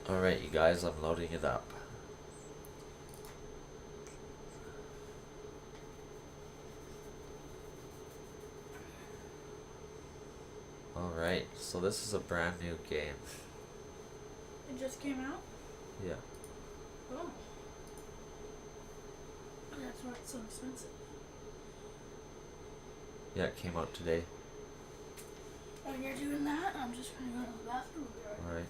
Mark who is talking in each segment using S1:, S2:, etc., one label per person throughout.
S1: Alright, you guys, I'm loading it up. Alright, so this is a brand new game.
S2: It just came out?
S1: Yeah.
S2: Oh. That's why it's so expensive.
S1: Yeah, it came out today.
S2: When you're doing that, I'm just gonna go to the bathroom.
S1: Alright.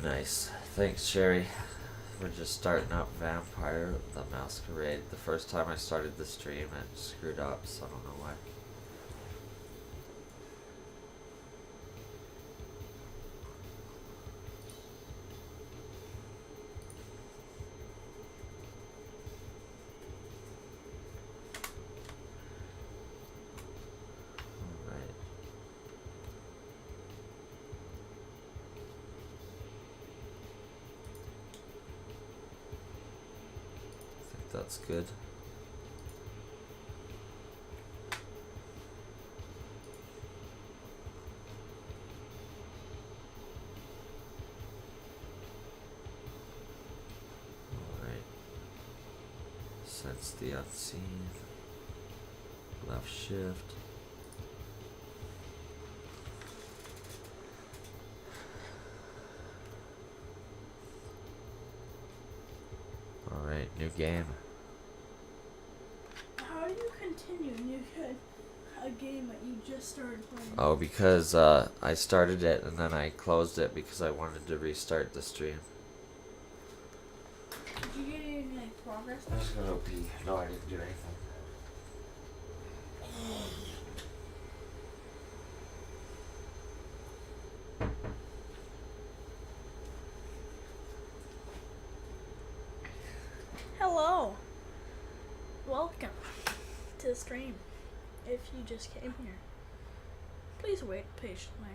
S1: Nice. Thanks, Sherry. We're just starting up Vampire the Masquerade. The first time I started the stream, it screwed up, so I don't know why. Alright. I think that's good. Alright. Sense the unseen. Left shift. Alright, new game.
S2: How do you continue a game that you just started playing?
S1: Oh, because I started it and then I closed it because I wanted to restart the stream.
S2: Did you get any like progress?
S1: I was gonna pee. No, I didn't do anything.
S2: Hello. Welcome to the stream. If you just came here, please wait patiently.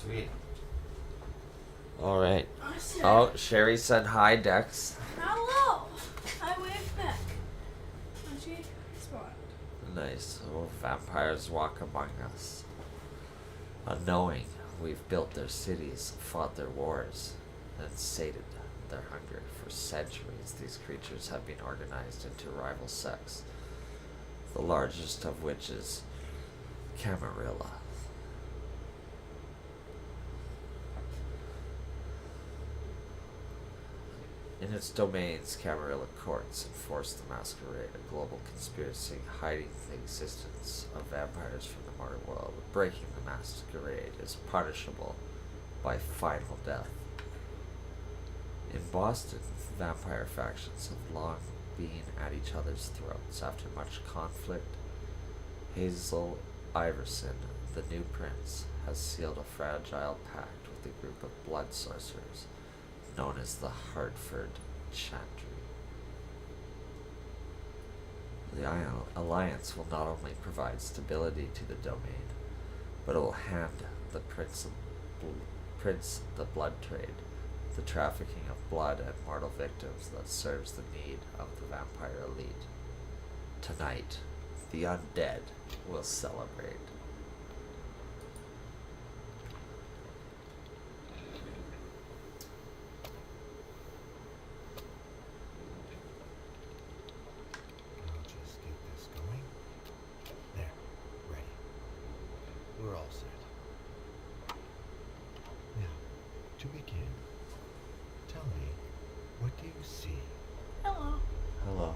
S1: Sweet. Alright.
S2: I said,
S1: Oh, Sherry said hi, Dex.
S2: hello. I waved back. And she responded.
S1: Nice. Oh, vampires walk among us. Unknowing, we've built their cities, fought their wars, and sated their hunger. For centuries, these creatures have been organized into rival sects, the largest of which is Camarilla. In its domains, Camarilla courts enforce the Masquerade, a global conspiracy hiding the existence of vampires from the mortal world. Breaking the Masquerade is punishable by final death. In Boston, vampire factions have long been at each other's throats. After much conflict, Hazel Iverson, the new prince, has sealed a fragile pact with a group of blood sorcerers known as the Hartford Chantry. The alliance will not only provide stability to the domain, but it will hand the prince the blood trade, the trafficking of blood and mortal victims that serves the need of the vampire elite. Tonight, the undead will celebrate.
S3: I'll just get this going. There, ready. We're all set. Now, to begin, tell me, what do you see?
S2: Hello.
S1: Hello.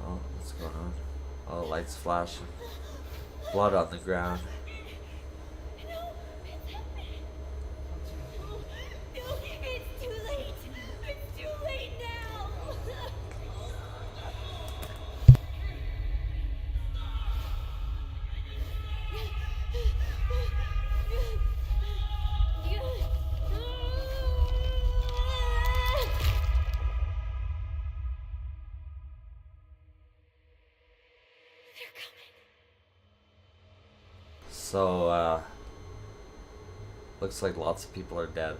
S1: Oh, what's going on? Oh, lights flashing. Blood on the ground.
S4: No, it's too late. It's too late now. They're coming.
S1: So, looks like lots of people are dead.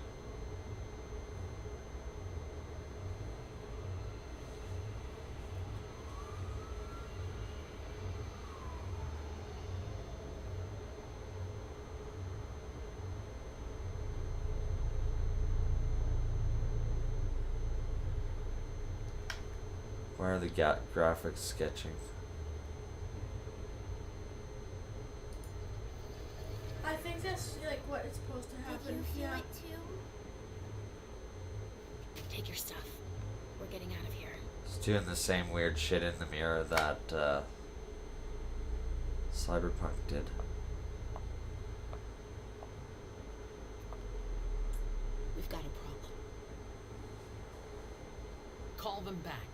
S1: Why are the graphics sketching?
S2: I think that's like what it's supposed to happen.
S4: Did you feel
S2: Yeah.
S4: it too? Take your stuff. We're getting out of here.
S1: It's doing the same weird shit in the mirror that Cyberpunk did.
S4: We've got a problem.
S5: Call them back.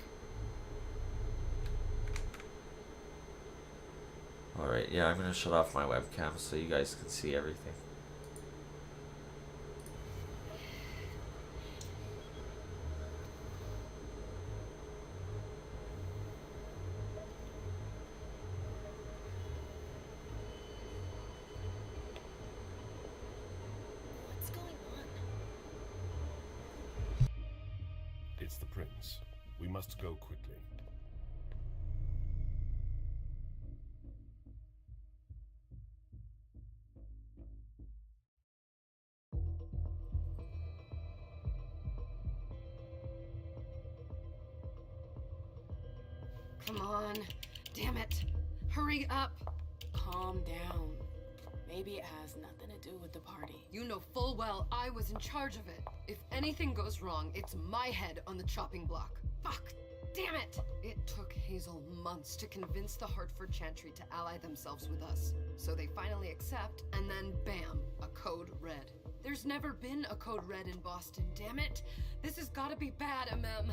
S1: Alright, yeah, I'm gonna shut off my webcam so you guys can see everything.
S4: What's going on?
S6: It's the prince. We must go quickly.
S5: Come on. Damn it. Hurry up.
S7: Calm down. Maybe it has nothing to do with the party.
S5: You know full well I was in charge of it. If anything goes wrong, it's my head on the chopping block. Fuck. Damn it. It took Hazel months to convince the Hartford Chantry to ally themselves with us. So they finally accept, and then bam, a code red. There's never been a code red in Boston, damn it. This has gotta be bad, MM.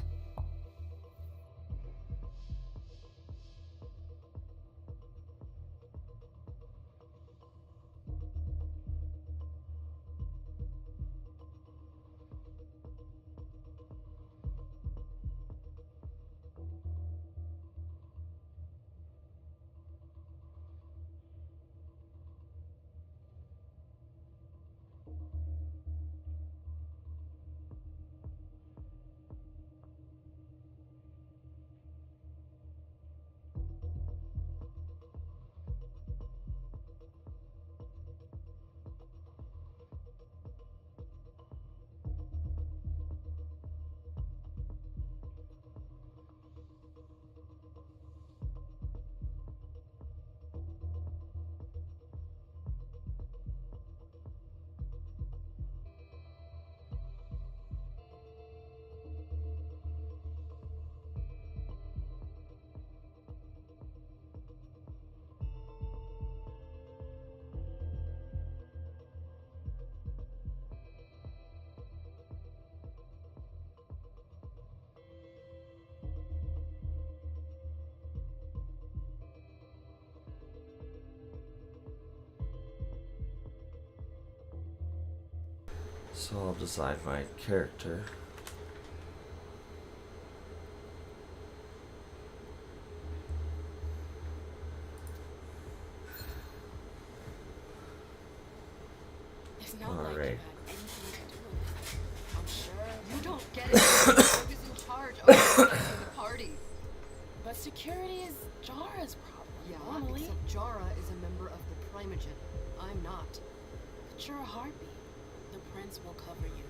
S1: So I'll design my character.
S7: It's not like you
S1: Alright.
S7: had anything to do with it. I'm sure.
S5: You don't get it. I was in charge of organizing the party.
S7: But security is Jara's problem.
S5: Yeah,
S7: normally.
S5: except Jara is a member of the Primogen. I'm not.
S7: But you're a heartbeat. The prince will cover you.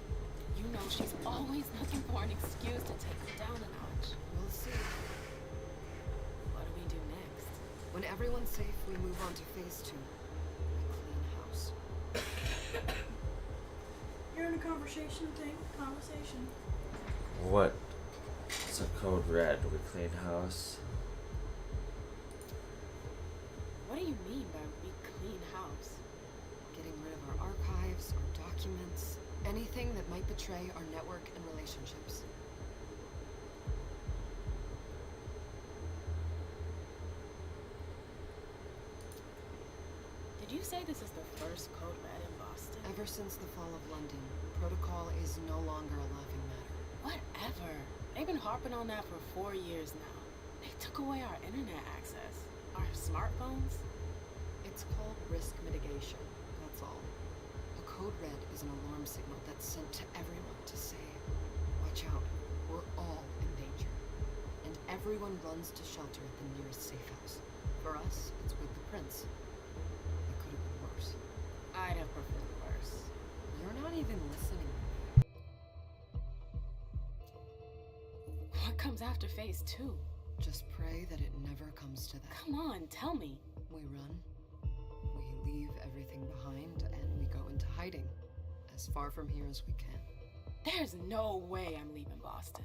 S7: You know she's always looking for an excuse to take you down a notch.
S5: We'll see.
S7: What do we do next?
S5: When everyone's safe, we move on to phase 2. We clean house.
S2: You're in a conversation.
S1: What? It's a code red. We clean house.
S7: What do you mean by we clean house?
S5: Getting rid of our archives, our documents, anything that might betray our network and relationships.
S7: Did you say this is the first code red in Boston?
S5: Ever since the fall of London, protocol is no longer a laughing matter.
S7: Whatever. They've been harping on that for 4 years now. They took away our internet access. Our smartphones.
S5: It's called risk mitigation, that's all. A code red is an alarm signal that's sent to everyone to say, watch out, we're all in danger. And everyone runs to shelter at the nearest safe house. For us, it's with the prince. It could have been worse.
S7: I'd have preferred worse.
S5: You're not even listening.
S7: What comes after phase 2?
S5: Just pray that it never comes to that.
S7: Come on, tell me.
S5: We run, we leave everything behind, and we go into hiding, as far from here as we can.
S7: There's no way I'm leaving Boston.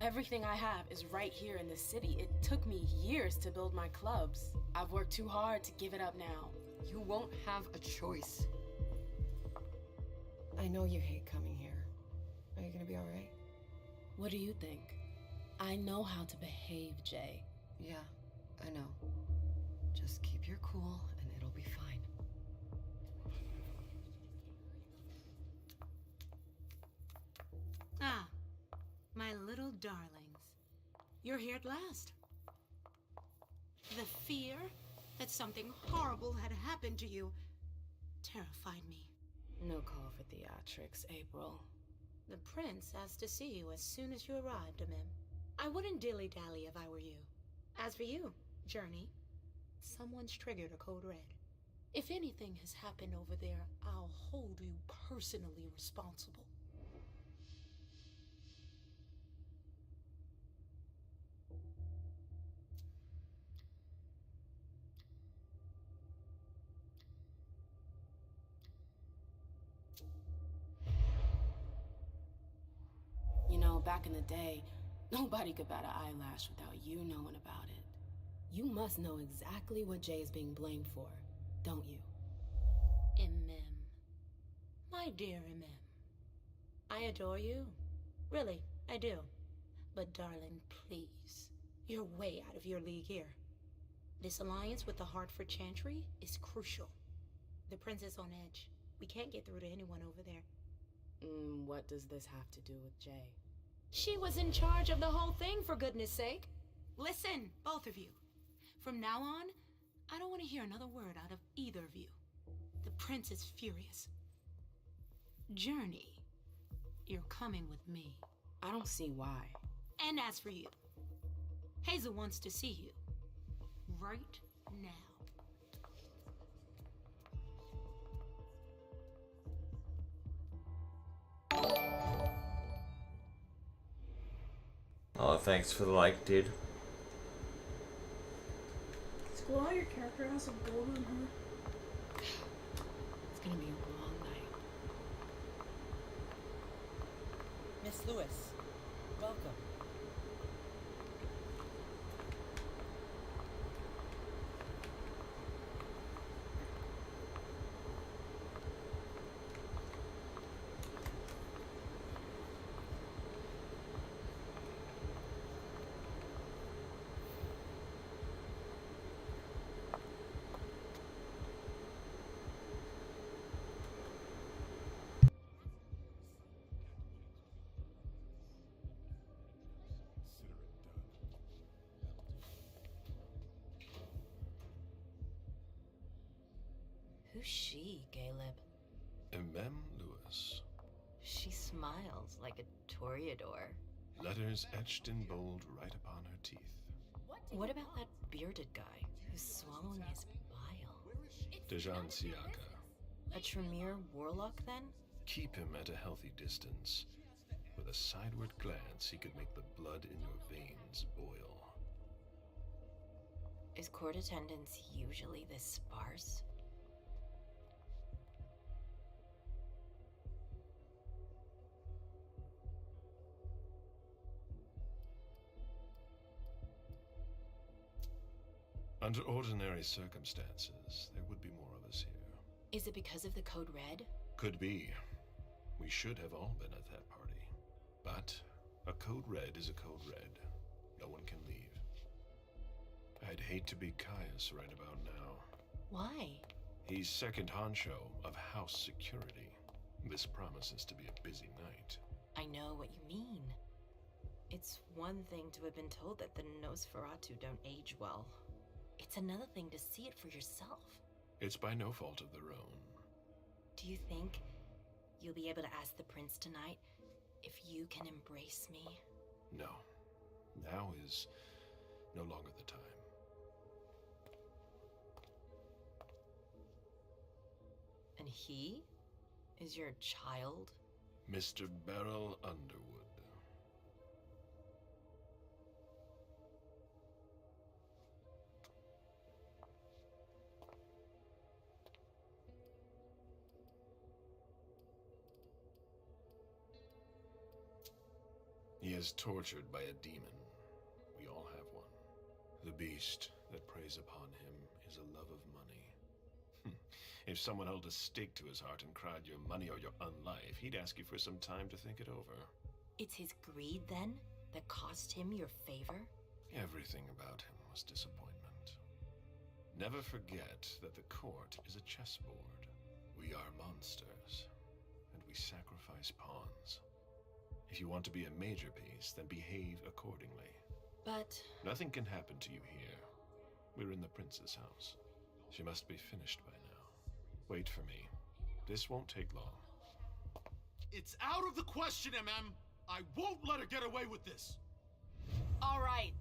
S7: Everything I have is right here in the city. It took me years to build my clubs. I've worked too hard to give it up now.
S5: You won't have a choice. I know you hate coming here. Are you gonna be alright?
S7: What do you think? I know how to behave, Jay.
S5: Yeah, I know. Just keep your cool and it'll be fine.
S8: Ah, my little darlings. You're here at last. The fear that something horrible had happened to you terrified me.
S7: No call for theatrics, April.
S8: The prince asked to see you as soon as you arrived, Amim. I wouldn't dilly-dally if I were you. As for you, Journey, someone's triggered a code red. If anything has happened over there, I'll hold you personally responsible.
S7: You know, back in the day, nobody could bat an eyelash without you knowing about it. You must know exactly what Jay is being blamed for, don't you?
S8: Imem. My dear Imem. I adore you. Really, I do. But darling, please. You're way out of your league here. This alliance with the Hartford Chantry is crucial. The prince is on edge. We can't get through to anyone over there.
S7: What does this have to do with Jay?
S8: She was in charge of the whole thing, for goodness sake. Listen, both of you. From now on, I don't want to hear another word out of either of you. The prince is furious. Journey, you're coming with me.
S7: I don't see why.
S8: And as for you, Hazel wants to see you. Right now.
S1: Oh, thanks for the like, dude.
S2: It's cool how your character has a golden hair.
S7: It's gonna be a long night.
S9: Miss Lewis, welcome.
S8: Who's she, Caleb?
S6: Mem Lewis.
S8: She smiles like a toreador.
S6: Letters etched in bold right upon her teeth.
S8: What about that bearded guy who's swallowing his bile?
S6: Dejan Siaka.
S8: A Tremere warlock, then?
S6: Keep him at a healthy distance. With a sideward glance, he could make the blood in your veins boil.
S8: Is court attendance usually this sparse?
S6: Under ordinary circumstances, there would be more of us here.
S8: Is it because of the Code Red?
S6: Could be. We should have all been at that party. But a Code Red is a Code Red. No one can leave. I'd hate to be Caius right about now.
S8: Why?
S6: He's second honcho of house security. This promises to be a busy night.
S8: I know what you mean. It's one thing to have been told that the Nosferatu don't age well. It's another thing to see it for yourself.
S6: It's by no fault of their own.
S8: Do you think you'll be able to ask the prince tonight if you can embrace me?
S6: No. Now is no longer the time.
S8: And he is your child?
S6: Mr. Beryl Underwood. He is tortured by a demon. We all have one. The beast that preys upon him is a love of money. If someone held a stake to his heart and cried your money or your unlife, he'd ask you for some time to think it over.
S8: It's his greed, then, that cost him your favor?
S6: Everything about him was disappointment. Never forget that the court is a chessboard. We are monsters, and we sacrifice pawns. If you want to be a major piece, then behave accordingly.
S8: But...
S6: Nothing can happen to you here. We're in the prince's house. She must be finished by now. Wait for me. This won't take long.
S10: It's out of the question, MM. I won't let her get away with this.
S7: All right.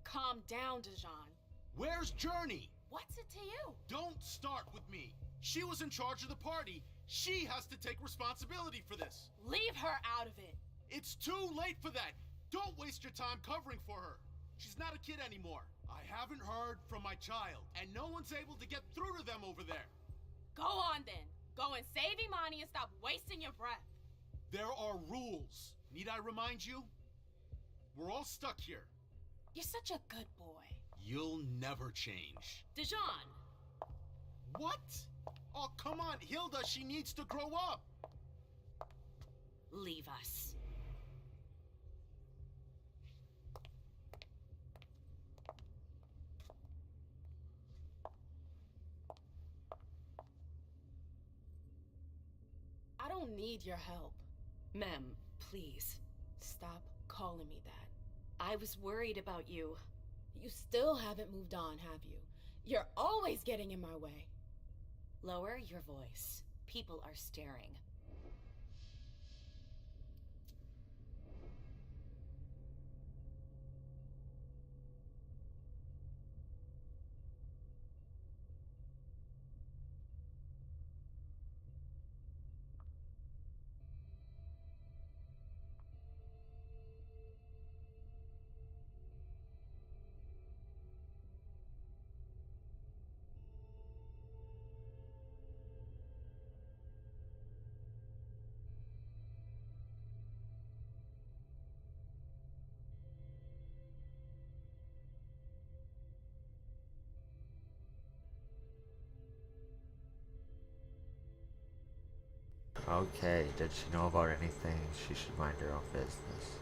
S7: Calm down, Dejan.
S10: Where's Journey?
S7: What's it to you?
S10: Don't start with me. She was in charge of the party. She has to take responsibility for this.
S7: Leave her out of it.
S10: It's too late for that. Don't waste your time covering for her. She's not a kid anymore. I haven't heard from my child, and no one's able to get through to them over there.
S7: Go on then. Go and save Imani and stop wasting your breath.
S10: There are rules. Need I remind you? We're all stuck here.
S7: You're such a good boy.
S10: You'll never change.
S7: Dejan!
S10: What? Oh, come on, Hilda, she needs to grow up.
S8: Leave us.
S7: I don't need your help.
S8: Mem, please.
S7: Stop calling me that.
S8: I was worried about you.
S7: You still haven't moved on, have you? You're always getting in my way.
S8: Lower your voice. People are staring.
S1: Okay, did she know about anything? She should mind her own business.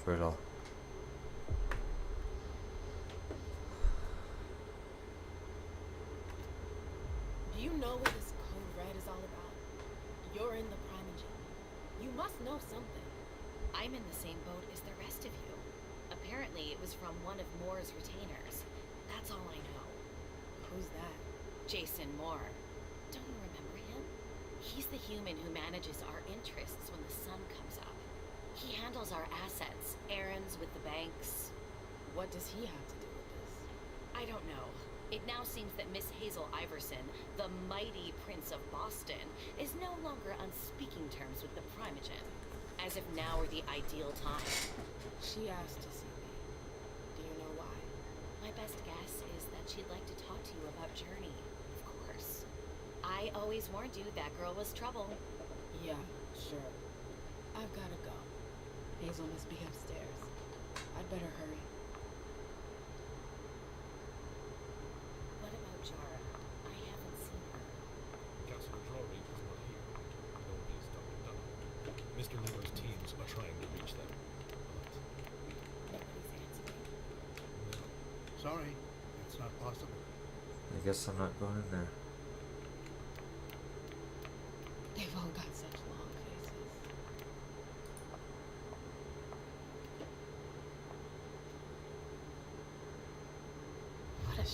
S1: Brutal.
S7: Do you know what this code red is all about? You're in the Primogen. You must know something.
S11: I'm in the same boat as the rest of you. Apparently, it was from one of Moore's retainers. That's all I know.
S7: Who's that?
S11: Jason Moore. Don't you remember him? He's the human who manages our interests when the sun comes up. He handles our assets, errands with the banks.
S7: What does he have to do with this?
S11: I don't know. It now seems that Miss Hazel Iverson, the mighty Prince of Boston, is no longer on speaking terms with the Primogen. As if now were the ideal time.
S7: She asked to see me. Do you know why?
S11: My best guess is that she'd like to talk to you about Journey, of course. I always warned you that girl was trouble.
S7: Yeah, sure. I've gotta go. Hazel must be upstairs. I'd better hurry.
S11: What about Jara? I haven't seen her.
S12: Councilor Drury is not here. Nor is Dr. Dunham. Mr. Miller's teams are trying to reach them, but
S11: Nobody's answering.
S12: no.
S3: Sorry, it's not possible.
S1: I guess I'm not going in there.
S7: They've all got such long faces. What a